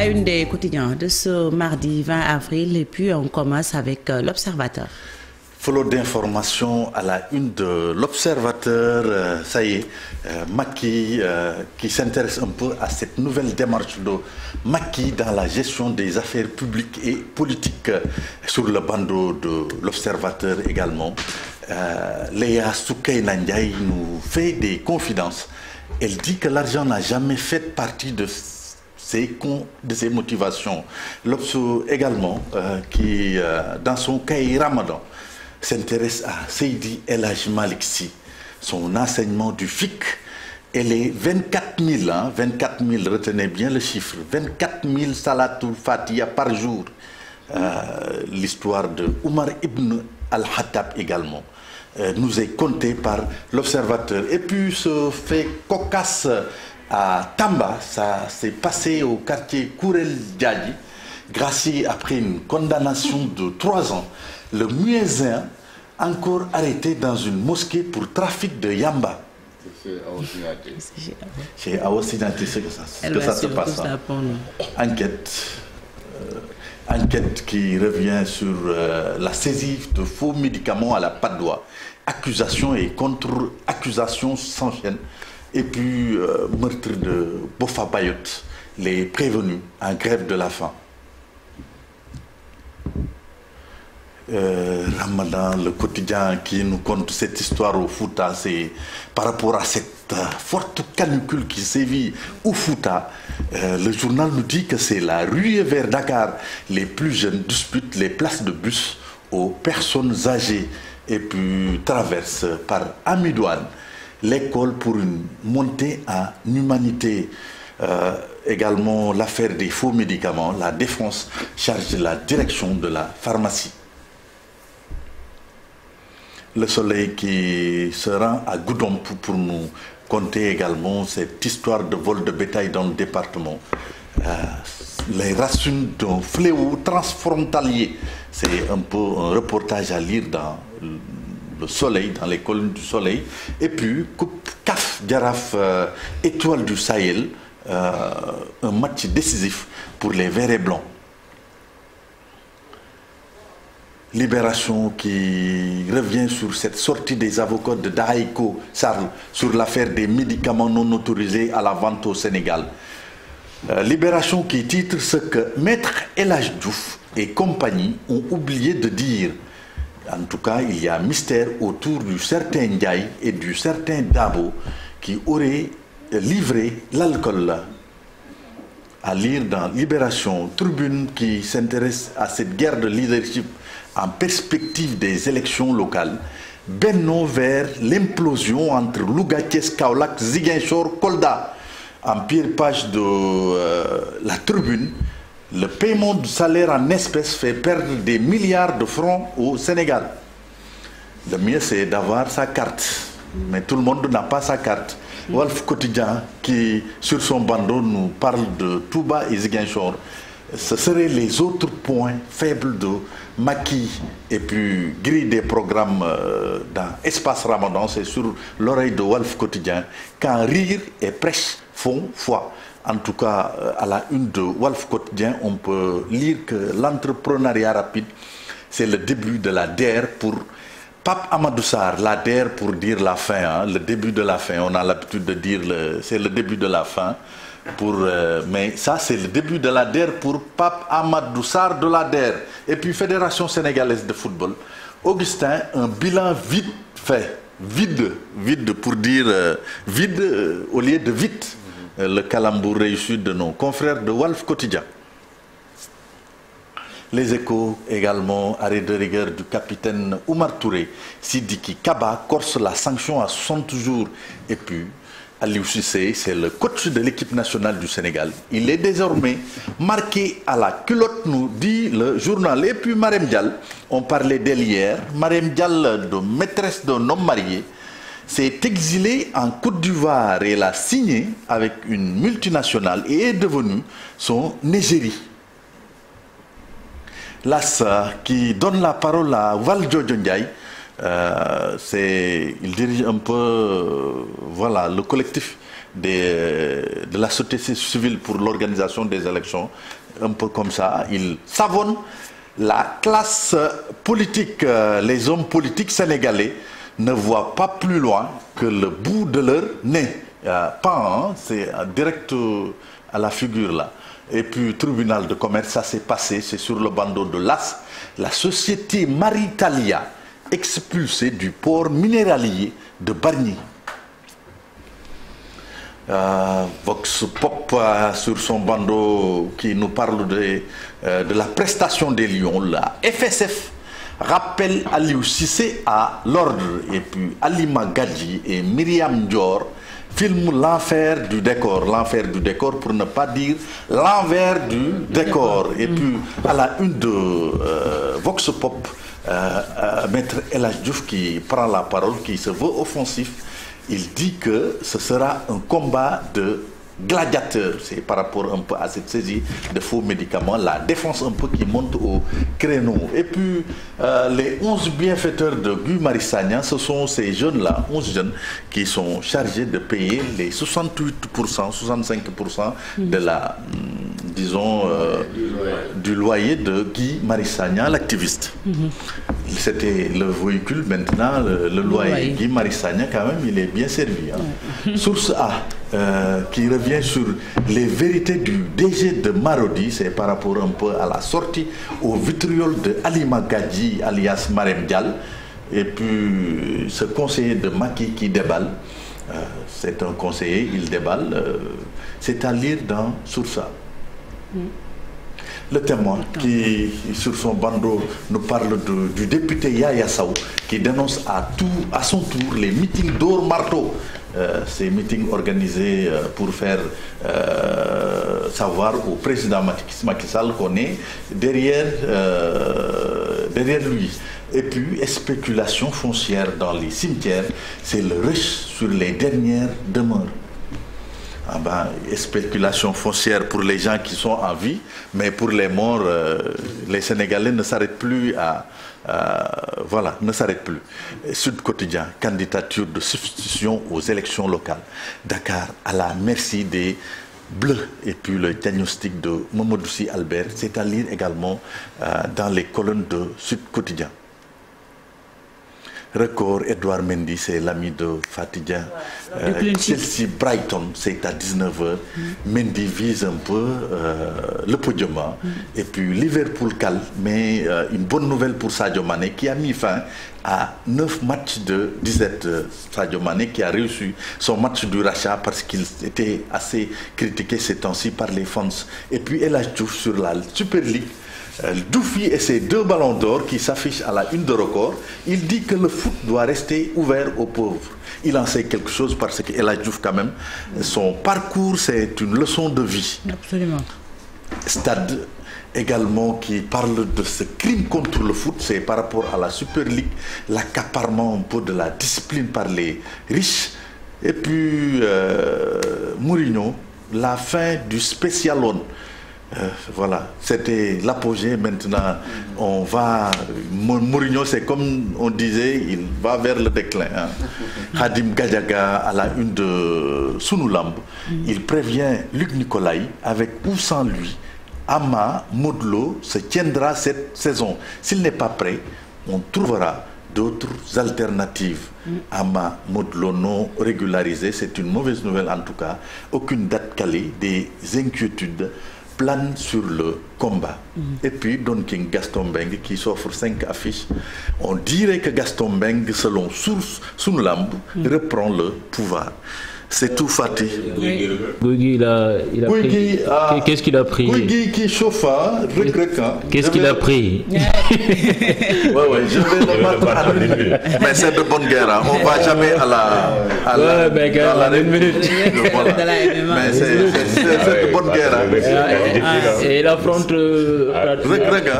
la une des quotidiens de ce mardi 20 avril et puis on commence avec l'Observateur. Follow d'informations à la une de l'Observateur, ça y est, Macky qui s'intéresse un peu à cette nouvelle démarche de Macky dans la gestion des affaires publiques et politiques sur le bandeau de l'Observateur également. Léa Soukaina Ndiaye nous fait des confidences. Elle dit que l'argent n'a jamais fait partie de ses motivations. L'Obs également qui, dans son cahier Ramadan, s'intéresse à Seydi El Hadji Malick Sy, son enseignement du fiqh et les 24 000, 24 000, retenez bien le chiffre, 24 000 salatul fatiha par jour. L'histoire de Omar ibn al-Khattab également nous est contée par l'Observateur. Et puis ce fait cocasse à Tamba, ça s'est passé au quartier Kourel Diadji, gracié après une condamnation de 3 ans. Le muezzin encore arrêté dans une mosquée pour trafic de yamba. Chez Aosinaté, c'est que ça se passe. Enquête qui revient sur la saisie de faux médicaments à la Patte d'Oie. Accusations et contre-accusations s'enchaînent. Et puis meurtre de Bofa Bayot, les prévenus en grève de la faim. Ramadan, le quotidien qui nous conte cette histoire au Fouta, c'est par rapport à cette forte canicule qui sévit au Fouta. Le journal nous dit que c'est la ruée vers Dakar. Les plus jeunes disputent les places de bus aux personnes âgées et puis traversent par Amidouane l'école pour une montée en humanité. Également l'affaire des faux médicaments, la défense charge de la direction de la pharmacie. Le Soleil qui se rend à Goudomp pour nous conter également cette histoire de vol de bétail dans le département. Les racines d'un fléau transfrontalier. C'est un peu un reportage à lire dans le Soleil, dans les colonnes du Soleil. Et puis, Coupe CAF Jaraaf Étoile du Sahel, un match décisif pour les Verts et Blancs. Libération qui revient sur cette sortie des avocats de Dahaïko Sarl sur l'affaire des médicaments non autorisés à la vente au Sénégal. Libération qui titre ce que Maître El Hadji Diouf et compagnie ont oublié de dire. En tout cas, il y a mystère autour du certain Ndiaye et du certain Dabo qui auraient livré l'alcool. À lire dans Libération, Tribune qui s'intéresse à cette guerre de leadership en perspective des élections locales, Benno vers l'implosion entre Louga, Thiès, Kaolack, Ziguinchor, Kolda. En pire page de la Tribune, le paiement du salaire en espèces fait perdre des milliards de francs au Sénégal. Le mieux c'est d'avoir sa carte, mais tout le monde n'a pas sa carte. Wolf Quotidien qui sur son bandeau nous parle de Touba et Ziguinchor. Ce seraient les autres points faibles de Macky. Et puis grille des programmes dans Espace Ramadan, c'est sur l'oreille de Wolf Quotidien. Quand rire et prêche font foi. En tout cas, à la une de Wolf Quotidien, on peut lire que l'entrepreneuriat rapide, c'est le début de la DER pour Pape Amadou Sarr, la DER pour dire la fin, le début de la fin. On a l'habitude de dire c'est le début de la fin. Mais ça, c'est le début de la DER pour Pape Amadou Sarr de la DER. Et puis Fédération sénégalaise de football. Augustin, un bilan vite fait. Vide pour dire vide au lieu de vite. Le calembour réussi de nos confrères de Wolf Quotidien. Les Échos également, arrêt de rigueur du capitaine Oumar Touré. Sidiki Kaba corse la sanction à 60 jours. Et puis, Aliou Cissé, c'est le coach de l'équipe nationale du Sénégal. Il est désormais marqué à la culotte, nous dit le journal. Et puis Marème Dial, on parlait d'elle hier. Marème Dial, de maîtresse d'un homme marié, s'est exilée en Côte d'Ivoire et elle a signé avec une multinationale et est devenue son égérie. L'AS qui donne la parole à Valdiodio Ndiaye, il dirige un peu voilà, le collectif de la société civile pour l'organisation des élections, un peu comme ça, ils savonnent la classe politique. Les hommes politiques sénégalais ne voient pas plus loin que le bout de leur nez. Pas, hein, c'est direct à la figure là. Et puis, tribunal de commerce, ça s'est passé, c'est sur le bandeau de l'As. La société Maritalia expulsée du port minéralier de Bargny. Vox Pop sur son bandeau qui nous parle de la prestation des lions. La FSF rappelle Aliou Cissé à l'ordre. Et puis Alima Gadji et Myriam Dior filment l'enfer du décor pour ne pas dire l'envers du décor. Et puis à la une de Vox Pop, Maître El Hadji Diouf qui prend la parole, qui se veut offensif. Il dit que ce sera un combat de gladiateurs. C'est par rapport un peu à cette saisie de faux médicaments, la défense un peu qui monte au créneau. Et puis les 11 bienfaiteurs de Guy Marius Sagna, ce sont ces jeunes-là, 11 jeunes, qui sont chargés de payer les 68%, 65% de la, disons, du loyer de Guy Marius Sagna, l'activiste. C'était le véhicule, maintenant le loyer. Guy Marius Sagna, quand même, il est bien servi. Hein. Source A, qui revient sur les vérités du DG de Marodi, c'est par rapport un peu à la sortie au vitriol de Alima Gadji, alias Marem Dial, et puis ce conseiller de Macky qui déballe, c'est un conseiller, il déballe, c'est à lire dans Source A. Le témoin qui, sur son bandeau, nous parle du député Yaya Sow qui dénonce à son tour les meetings d'or marteau. Ces meetings organisés pour faire savoir au président Macky Sall qu'on est derrière lui. Et puis, spéculation foncière dans les cimetières, c'est le rush sur les dernières demeures. Ah ben, spéculation foncière pour les gens qui sont en vie, mais pour les morts, les Sénégalais ne s'arrêtent plus voilà, ne s'arrêtent plus. Sud Quotidien, candidature de substitution aux élections locales. Dakar à la merci des Bleus. Et puis le diagnostic de Mamadou Sy Albert, c'est à lire également dans les colonnes de Sud Quotidien. Record, Edouard Mendy, c'est l'ami de Fatidien. Chelsea Brighton, c'est à 19h. Mendy vise un peu le podium. Et puis Liverpool cale, mais une bonne nouvelle pour Sadio Mané qui a mis fin à 9 matchs de 17. Sadio Mané qui a réussi son match du rachat parce qu'il était assez critiqué ces temps-ci par les fans. Et puis El Hadji Diouf sur la Super League. Doufi et ses 2 ballons d'or qui s'affichent à la une de Record, il dit que le foot doit rester ouvert aux pauvres. Il en sait quelque chose parce que El Hadji Diouf quand même, son parcours c'est une leçon de vie. Absolument. Stade également qui parle de ce crime contre le foot, c'est par rapport à la Super League, l'accaparement un peu de la discipline par les riches. Et puis Mourinho, la fin du Special One. Voilà, c'était l'apogée. Maintenant, on va. Mourinho, c'est comme on disait, il va vers le déclin. Hein. Khadim Gadiaga à la une de Sunulamb, il prévient Luc Nicolaï, avec ou sans lui, Ama Modlo se tiendra cette saison. S'il n'est pas prêt, on trouvera d'autres alternatives. Ama Modlo non régularisé, c'est une mauvaise nouvelle en tout cas. Aucune date calée, des inquiétudes plane sur le combat. Et puis Don King Gaston Mbengue qui s'offre 5 affiches. On dirait que Gaston Mbengue, selon source Sunulamb, reprend le pouvoir. C'est tout, Fatih. Guigui, il a pris. Qu'est-ce qu'il a pris? Guigui qui chauffe, qu'est-ce qu'il a pris? Ouais, je vais le mettre à 1 minute. Mais c'est de bonne guerre. Hein. On ne va jamais à la minute. Mais c'est de bonne guerre. Hein. Et il affronte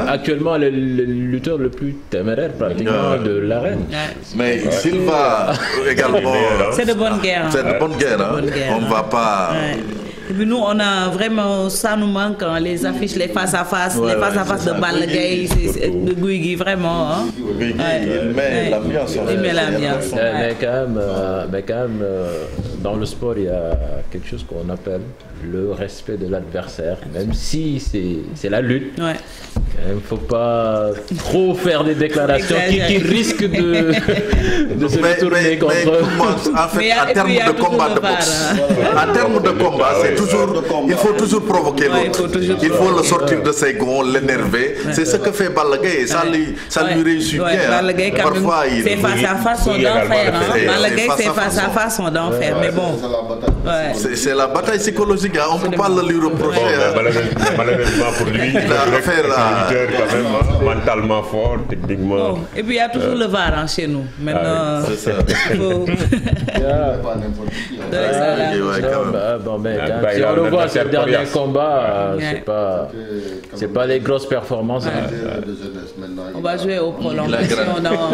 actuellement le lutteur le plus téméraire pratiquement de l'arène. Mais s'il va également. C'est de bonne guerre. C'est de bonne guerre. Hein. On ne va pas. Et puis nous, on a vraiment, ça nous manque, hein, les affiches, les face-à-face, les face-à-face de Balla Gaye, de Guigui, vraiment. Hein. Guigui, il met l'ambiance. Il met l'ambiance. Mais quand même, dans le sport, il y a quelque chose qu'on appelle le respect de l'adversaire, même si c'est la lutte. Ouais. Il ne faut pas trop faire des déclarations qui risquent de se retourner contre eux. En fait, en termes de combat de boxe, en termes de combat, c'est toujours, il faut toujours provoquer l'autre. Il faut le sortir de ses gonds, l'énerver. C'est ce que fait Balla Gaye et ça lui réussit bien. Balla Gaye, parfois, c'est face à face, son d'enfer. Balla Gaye, c'est face à face, son d'enfer. Mais bon, c'est la bataille psychologique. On ne peut pas le lui reprocher. Malheureusement pour lui, il a fait quand même mentalement fort, techniquement. Et puis il y a toujours le VAR chez nous. Maintenant, c'est ça. Si on le voit, ces derniers combats, c'est pas les grosses performances. On va jouer aux prolongations dans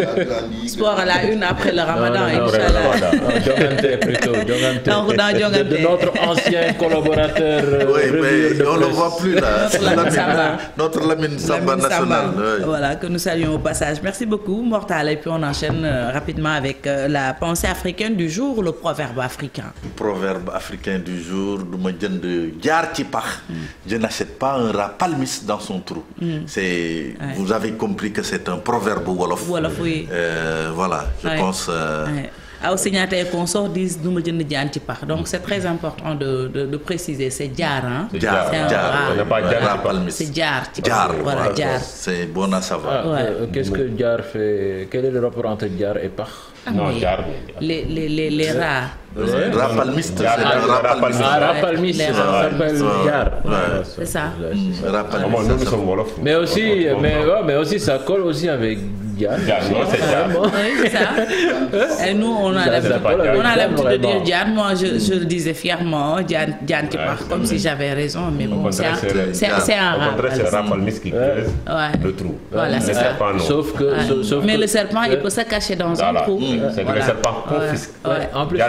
Sport à la une après le Ramadan, Inch'Allah. De notre ancien collaborateur. Oui, mais on ne le voit plus là. Notre Lamine Samba national. Voilà, que nous saluons au passage. Merci beaucoup, Mortal. Et puis on enchaîne rapidement avec la pensée africaine du jour, le proverbe africain. Proverbe africain du jour, je n'achète pas un rat palmiste dans son trou. Vous avez compris que c'est un proverbe wolof. Wolof, oui. Voilà, je pense... Au signataires consorts disent donc c'est très important de préciser, c'est Diar, hein? C'est Diar. Voilà, Diar. C'est bon à savoir. Qu'est-ce que Diar fait? Quel est le rapport entre Diar et Pach? Non, Diar. Les rats. Rapalmiste, Rapalmiste, ça s'appelle Diar. C'est ça. Nous sommes Wolof. Mais aussi, ça colle aussi avec Diar. C'est ça. Et nous, on a l'habitude de dire Diar. Moi, je le disais fièrement, Diar Tipach, comme si j'avais raison. Mais bon, c'est un rat. Au contraire, c'est le rapalmiste qui creuse le trou. Voilà, c'est ça. Sauf que mais le serpent, il peut se cacher dans un trou. C'est que le serpent confisque. En plus,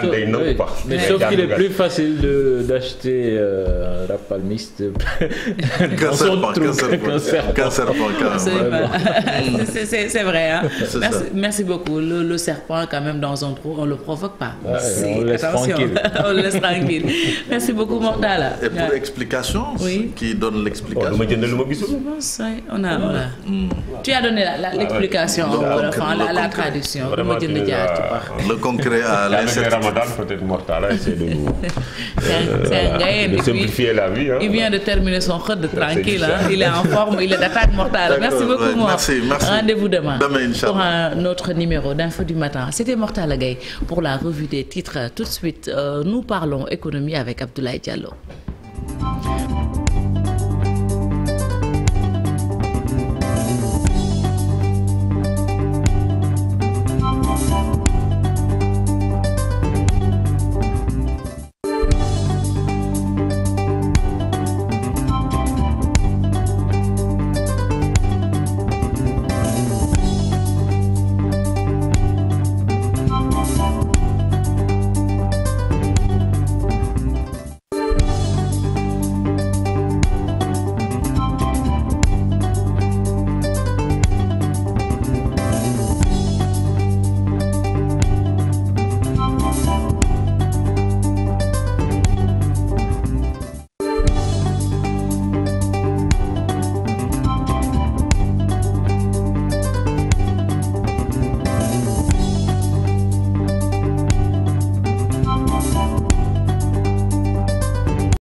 mais sauf qu'il est plus facile d'acheter un rapalmiste qu'un serpent. C'est vrai. Hein? Merci beaucoup. Le serpent, quand même, dans un trou, on ne le provoque pas. On le laisse tranquille. On le laisse tranquille. Merci beaucoup, Mortala. Et pour l'explication, qui donne l'explication? Tu as donné l'explication, la traduction. Le concret à l'incertitude. Ramadan, peut-être Mortala essaie de nous simplifier la vie. Il vient de terminer son khod tranquille. Il est en forme, il est d'attaque Mortala. Merci beaucoup, Mort. Merci. Rendez-vous demain pour un autre numéro d'Info du matin. C'était Mortala Gaye pour la revue des titres. Tout de suite, nous parlons économie avec Abdoulaye Diallo.